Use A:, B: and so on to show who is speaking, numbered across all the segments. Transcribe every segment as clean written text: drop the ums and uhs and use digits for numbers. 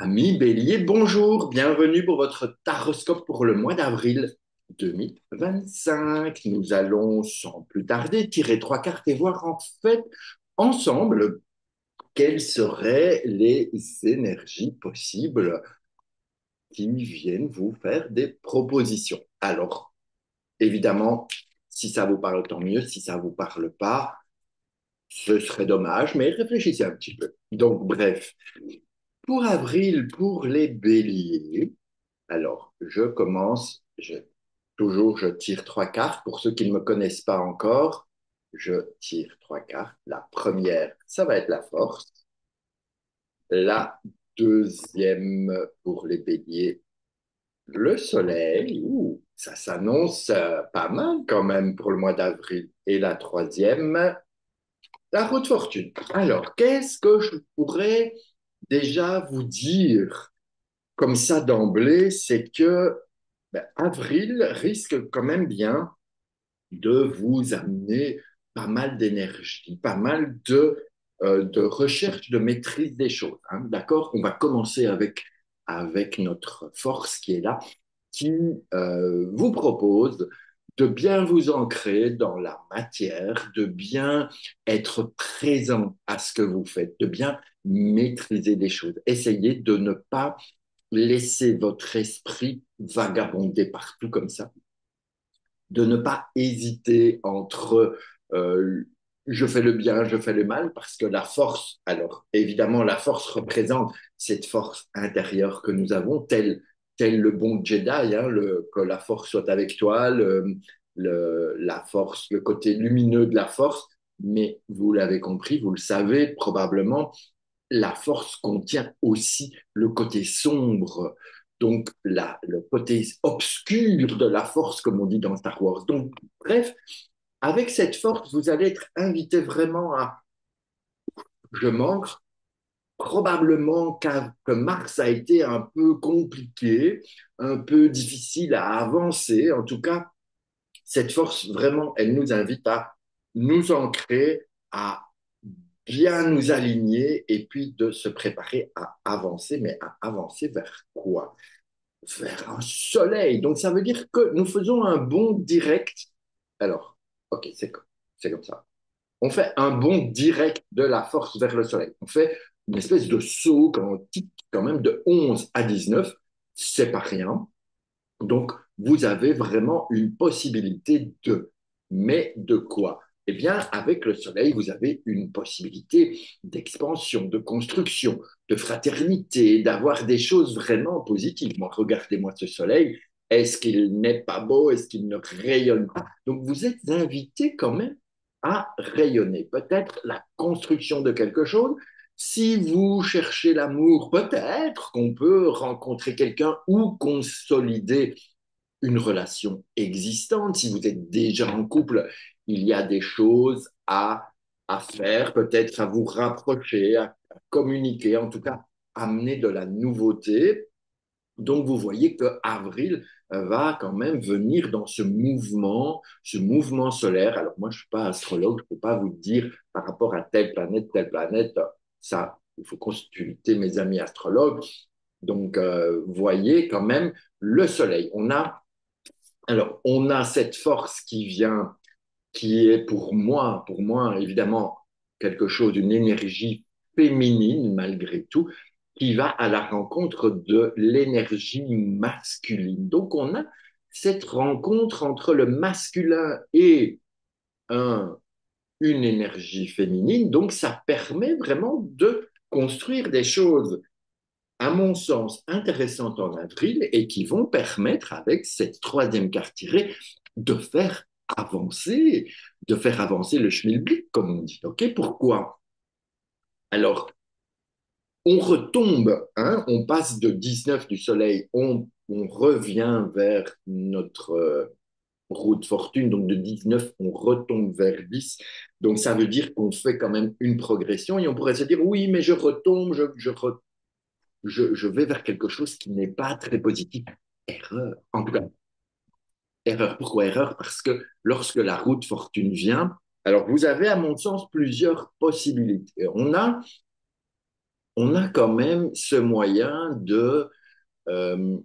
A: Ami Bélier, bonjour, bienvenue pour votre taroscope pour le mois d'avril 2025. Nous allons sans plus tarder tirer trois cartes et voir en fait ensemble quelles seraient les énergies possibles qui viennent vous faire des propositions. Alors, évidemment, si ça vous parle, tant mieux. Si ça vous parle pas, ce serait dommage, mais réfléchissez un petit peu. Donc, bref, pour avril, pour les béliers, alors, je commence. Toujours, je tire trois cartes. Pour ceux qui ne me connaissent pas encore, je tire trois cartes. La première, ça va être la force. La deuxième, pour les béliers, le soleil. Ouh, ça s'annonce pas mal quand même pour le mois d'avril. Et la troisième, la roue de fortune. Alors, qu'est-ce que je pourrais déjà vous dire comme ça d'emblée? C'est que avril risque quand même bien de vous amener pas mal d'énergie, pas mal de recherche, de maîtrise des choses. Hein, d'accord. On va commencer avec notre force qui est là, qui vous propose de bien vous ancrer dans la matière, de bien être présent à ce que vous faites, de bien maîtriser des choses. Essayez de ne pas laisser votre esprit vagabonder partout comme ça, de ne pas hésiter entre je fais le bien, je fais le mal, parce que la force, alors évidemment, la force représente cette force intérieure que nous avons, tel le bon Jedi, hein, que la force soit avec toi, la force, le côté lumineux de la force, mais vous l'avez compris, vous le savez probablement, la force contient aussi le côté sombre, donc le côté obscur de la force, comme on dit dans Star Wars. Donc, bref, avec cette force, vous allez être invité vraiment à, je manque, probablement que Mars a été un peu compliqué, un peu difficile à avancer. En tout cas, cette force, vraiment, elle nous invite à nous ancrer, à bien nous aligner et puis de se préparer à avancer, mais à avancer vers quoi? Vers un soleil. Donc ça veut dire que nous faisons un bond direct. Alors, ok, c'est comme ça. On fait un bond direct de la force vers le soleil. On fait une espèce de saut quantique quand même de 11 à 19. C'est pas rien. Donc, vous avez vraiment une possibilité de. Mais de quoi? Eh bien, avec le soleil, vous avez une possibilité d'expansion, de construction, de fraternité, d'avoir des choses vraiment positives. Moi, regardez-moi ce soleil. Est-ce qu'il n'est pas beau? Est-ce qu'il ne rayonne pas? Donc, vous êtes invité quand même à rayonner. Peut-être la construction de quelque chose. Si vous cherchez l'amour, peut-être qu'on peut rencontrer quelqu'un ou consolider une relation existante. Si vous êtes déjà en couple, il y a des choses à faire, peut-être à vous rapprocher, à communiquer, en tout cas, amener de la nouveauté. Donc, vous voyez que avril va quand même venir dans ce mouvement solaire. Alors, moi, je ne suis pas astrologue, je ne peux pas vous dire par rapport à telle planète, ça, il faut consulter mes amis astrologues. Donc, vous voyez quand même le soleil. On a cette force qui vient, qui est pour moi, évidemment, quelque chose, d'une énergie féminine malgré tout, qui va à la rencontre de l'énergie masculine. Donc, on a cette rencontre entre le masculin et un, une énergie féminine. Donc, ça permet vraiment de construire des choses à mon sens, intéressantes en avril et qui vont permettre, avec cette troisième carte tirée, de faire avancer, de faire avancer le schmilblick, comme on dit. OK? Pourquoi? Alors, on retombe, hein, on passe de 19 du soleil, on revient vers notre roue de fortune, donc de 19, on retombe vers 10. Donc, ça veut dire qu'on fait quand même une progression et on pourrait se dire, oui, mais je retombe, je vais vers quelque chose qui n'est pas très positif. Erreur. En tout cas, erreur. Pourquoi erreur? Parce que lorsque la roue de fortune vient, alors vous avez, à mon sens, plusieurs possibilités. On a on a quand même ce moyen euh,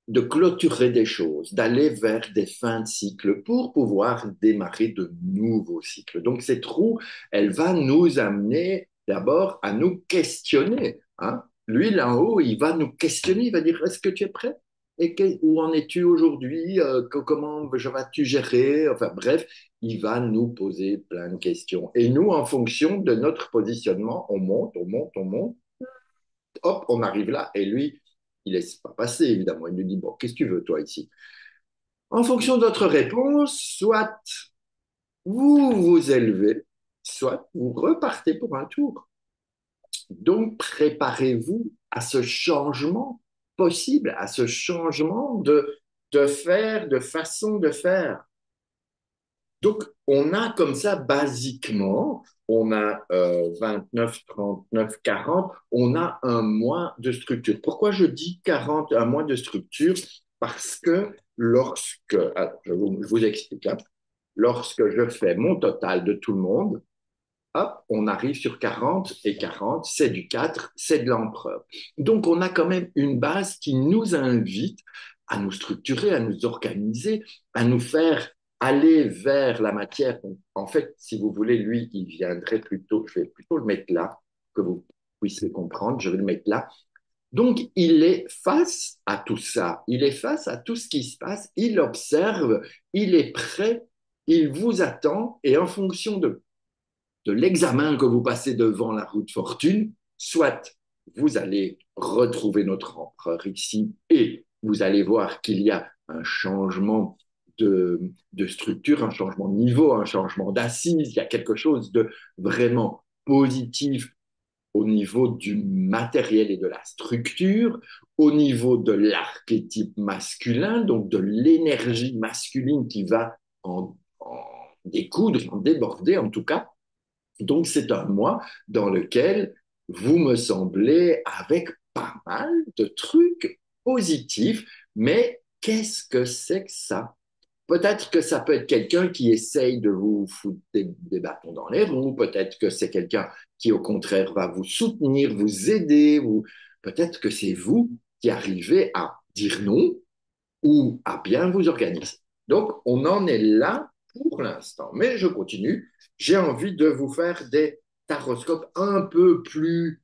A: de clôturer des choses, d'aller vers des fins de cycle pour pouvoir démarrer de nouveaux cycles. Donc cette roue, elle va nous amener d'abord à nous questionner. Hein. Lui, là-haut, il va nous questionner, il va dire, est-ce que tu es prêt? Et où en es-tu aujourd'hui? Comment vas-tu gérer? Enfin bref, il va nous poser plein de questions. Et nous, en fonction de notre positionnement, on monte, on monte, on monte, hop, on arrive là. Et lui, il ne laisse pas passer, évidemment. Il nous dit, bon, qu'est-ce que tu veux, toi, ici? En fonction de votre réponse, soit vous vous élevez, soit vous repartez pour un tour. Donc, préparez-vous à ce changement possible, à ce changement de faire, de façon de faire. Donc, on a comme ça, basiquement, on a 29, 39, 40, on a un mois de structure. Pourquoi je dis 40, un mois de structure? Parce que alors, je vous explique, hein. Lorsque je fais mon total de tout le monde, hop, on arrive sur 40 et 40, c'est du 4, c'est de l'empereur. Donc, on a quand même une base qui nous invite à nous structurer, à nous organiser, à nous faire aller vers la matière. En fait, si vous voulez, lui, il viendrait plutôt, je vais plutôt le mettre là, que vous puissiez comprendre, je vais le mettre là. Donc, il est face à tout ça, il est face à tout ce qui se passe, il observe, il est prêt, il vous attend, et en fonction de l'examen que vous passez devant la roue de fortune, soit vous allez retrouver notre empereur ici et vous allez voir qu'il y a un changement de structure, un changement de niveau, un changement d'assise, il y a quelque chose de vraiment positif au niveau du matériel et de la structure, au niveau de l'archétype masculin, donc de l'énergie masculine qui va en découdre, en déborder en tout cas, donc, c'est un mois dans lequel vous me semblez avec pas mal de trucs positifs, mais qu'est-ce que c'est que ça? Peut-être que ça peut être quelqu'un qui essaye de vous foutre des bâtons dans les roues, peut-être que c'est quelqu'un qui, au contraire, va vous soutenir, vous aider, ou peut-être que c'est vous qui arrivez à dire non ou à bien vous organiser. Donc, on en est là pour l'instant. Mais je continue. J'ai envie de vous faire des taroscopes un peu plus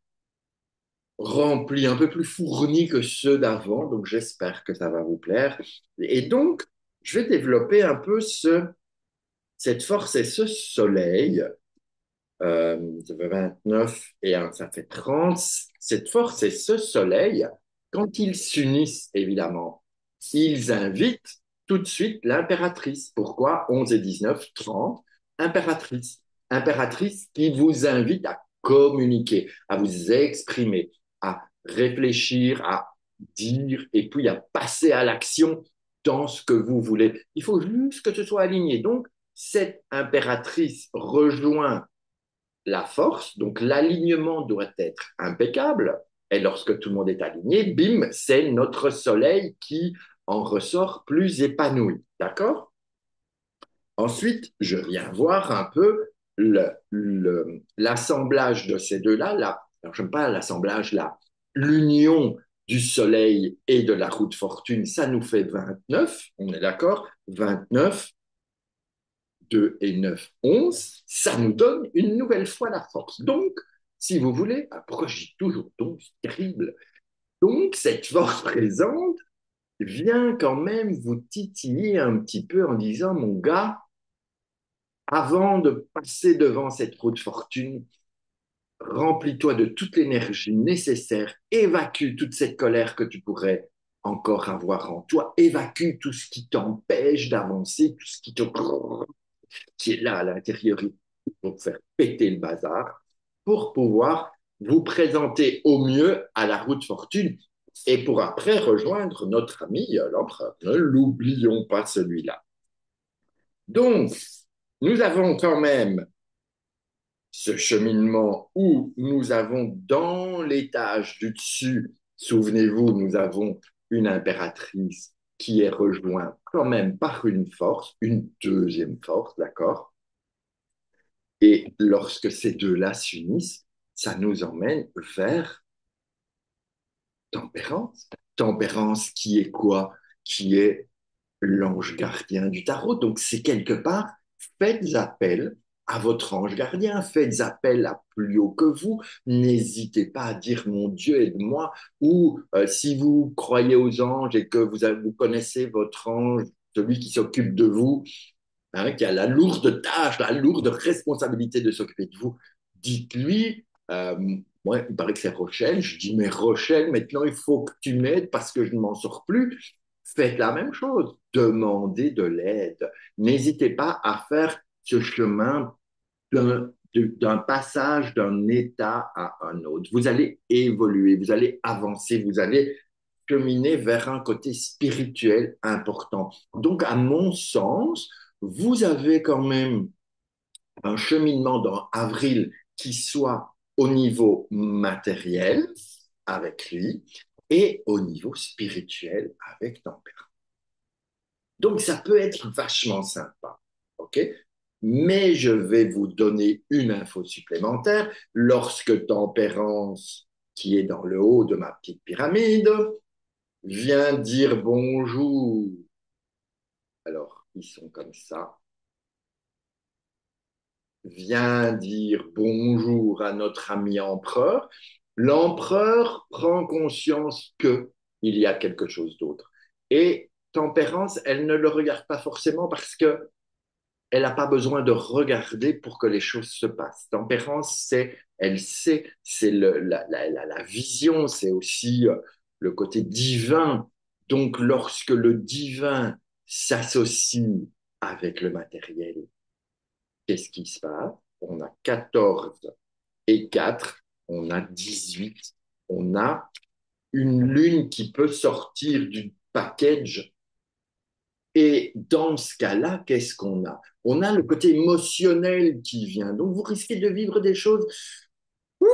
A: remplis, un peu plus fournis que ceux d'avant. Donc, j'espère que ça va vous plaire. Et donc, je vais développer un peu cette force et ce soleil. Ça fait 29 et ça fait 30. Cette force et ce soleil, quand ils s'unissent, évidemment, ils invitent tout de suite l'impératrice. Pourquoi 11 et 19, 30, impératrice. Impératrice qui vous invite à communiquer, à vous exprimer, à réfléchir, à dire et puis à passer à l'action dans ce que vous voulez. Il faut juste que ce soit aligné. Donc, cette impératrice rejoint la force, donc l'alignement doit être impeccable. Et lorsque tout le monde est aligné, bim, c'est notre soleil qui en ressort plus épanoui. D'accord? Ensuite, je viens voir un peu l'assemblage de ces deux-là. Alors, je n'aime pas l'assemblage là. L'union du soleil et de la roue de fortune, ça nous fait 29, on est d'accord? 29, 2 et 9, 11, ça nous donne une nouvelle fois la force. Donc, si vous voulez, pourquoi je dis toujours donc, c'est terrible. Donc, cette force présente vient quand même vous titiller un petit peu en disant, mon gars, avant de passer devant cette roue de fortune, remplis-toi de toute l'énergie nécessaire, évacue toute cette colère que tu pourrais encore avoir en toi, évacue tout ce qui t'empêche d'avancer, tout ce qui est là à l'intérieur pour faire péter le bazar, pour pouvoir vous présenter au mieux à la route fortune et pour après rejoindre notre ami l'empereur. Ne l'oublions pas celui-là. Donc, nous avons quand même ce cheminement où nous avons dans l'étage du dessus, souvenez-vous, nous avons une impératrice qui est rejointe quand même par une force, une deuxième force, d'accord? Et lorsque ces deux-là s'unissent, ça nous emmène vers tempérance. Tempérance qui est quoi? Qui est l'ange gardien du tarot. Donc, c'est quelque part, faites appel à votre ange gardien, faites appel à plus haut que vous. N'hésitez pas à dire mon Dieu, aide-moi. Ou si vous croyez aux anges et que vous connaissez votre ange, celui qui s'occupe de vous, hein, qui a la lourde tâche, la lourde responsabilité de s'occuper de vous, dites-lui, moi, il paraît que c'est Rochelle, je dis, mais Rochelle, maintenant il faut que tu m'aides parce que je ne m'en sors plus. Faites la même chose, demandez de l'aide. N'hésitez pas à faire ce chemin d'un passage d'un état à un autre. Vous allez évoluer, vous allez avancer, vous allez cheminer vers un côté spirituel important. Donc, à mon sens, vous avez quand même un cheminement dans avril qui soit au niveau matériel avec lui et au niveau spirituel avec Tempérance. Donc, ça peut être vachement sympa. OK? Mais je vais vous donner une info supplémentaire. Lorsque Tempérance, qui est dans le haut de ma petite pyramide, vient dire bonjour. Alors, ils sont comme ça. Vient dire bonjour à notre ami empereur. L'empereur prend conscience que il y a quelque chose d'autre. Et Tempérance, elle ne le regarde pas forcément parce que elle n'a pas besoin de regarder pour que les choses se passent. Tempérance, elle sait, c'est la vision, c'est aussi le côté divin. Donc, lorsque le divin s'associe avec le matériel, qu'est-ce qui se passe? On a 14 et 4, on a 18, on a une lune qui peut sortir du package. Et dans ce cas-là, qu'est-ce qu'on a? On a le côté émotionnel qui vient. Donc, vous risquez de vivre des choses. Ouh,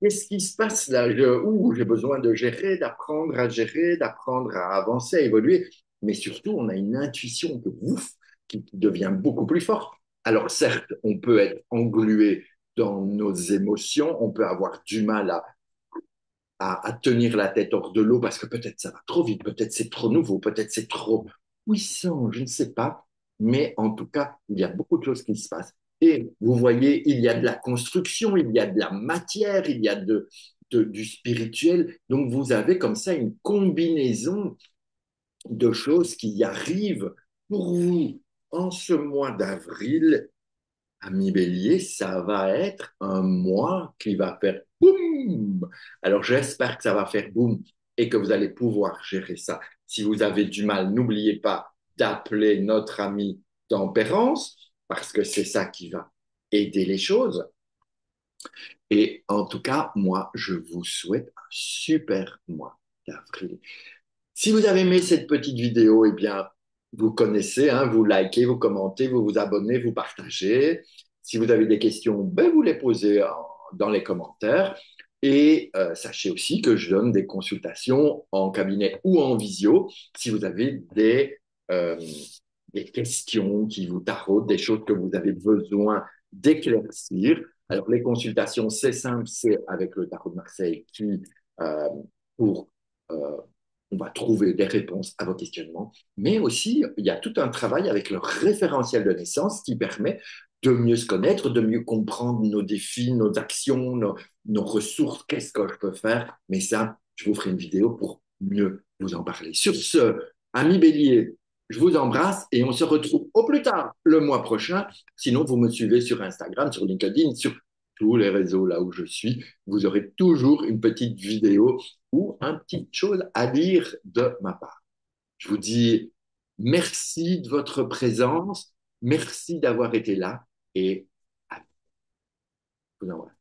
A: qu'est-ce qui se passe là? J'ai besoin de gérer, d'apprendre à gérer, d'apprendre à avancer, à évoluer. Mais surtout, on a une intuition de ouf qui devient beaucoup plus forte. Alors, certes, on peut être englué dans nos émotions, on peut avoir du mal à tenir la tête hors de l'eau parce que peut-être ça va trop vite, peut-être c'est trop nouveau, peut-être c'est trop puissant, je ne sais pas. Mais en tout cas, il y a beaucoup de choses qui se passent. Et vous voyez, il y a de la construction, il y a de la matière, il y a du spirituel. Donc vous avez comme ça une combinaison de choses qui arrivent pour vous en ce mois d'avril. Ami Bélier, ça va être un mois qui va faire boum. Alors j'espère que ça va faire boum et que vous allez pouvoir gérer ça. Si vous avez du mal, n'oubliez pas d'appeler notre ami Tempérance parce que c'est ça qui va aider les choses. Et en tout cas, moi, je vous souhaite un super mois d'avril. Si vous avez aimé cette petite vidéo, eh bien, vous connaissez, hein, vous likez, vous commentez, vous vous abonnez, vous partagez. Si vous avez des questions, ben, vous les posez dans les commentaires. Et sachez aussi que je donne des consultations en cabinet ou en visio si vous avez euh, des questions qui vous taraudent, des choses que vous avez besoin d'éclaircir. Alors, les consultations, c'est simple, c'est avec le tarot de Marseille qui, pour euh, on va trouver des réponses à vos questionnements, mais aussi il y a tout un travail avec le référentiel de naissance qui permet de mieux se connaître, de mieux comprendre nos défis, nos actions, nos ressources, qu'est-ce que je peux faire. Mais ça, je vous ferai une vidéo pour mieux vous en parler. Sur ce, ami Bélier, je vous embrasse et on se retrouve au plus tard le mois prochain. Sinon, vous me suivez sur Instagram, sur LinkedIn, sur tous les réseaux là où je suis. Vous aurez toujours une petite vidéo ou une petite chose à dire de ma part. Je vous dis merci de votre présence, merci d'avoir été là et à vous.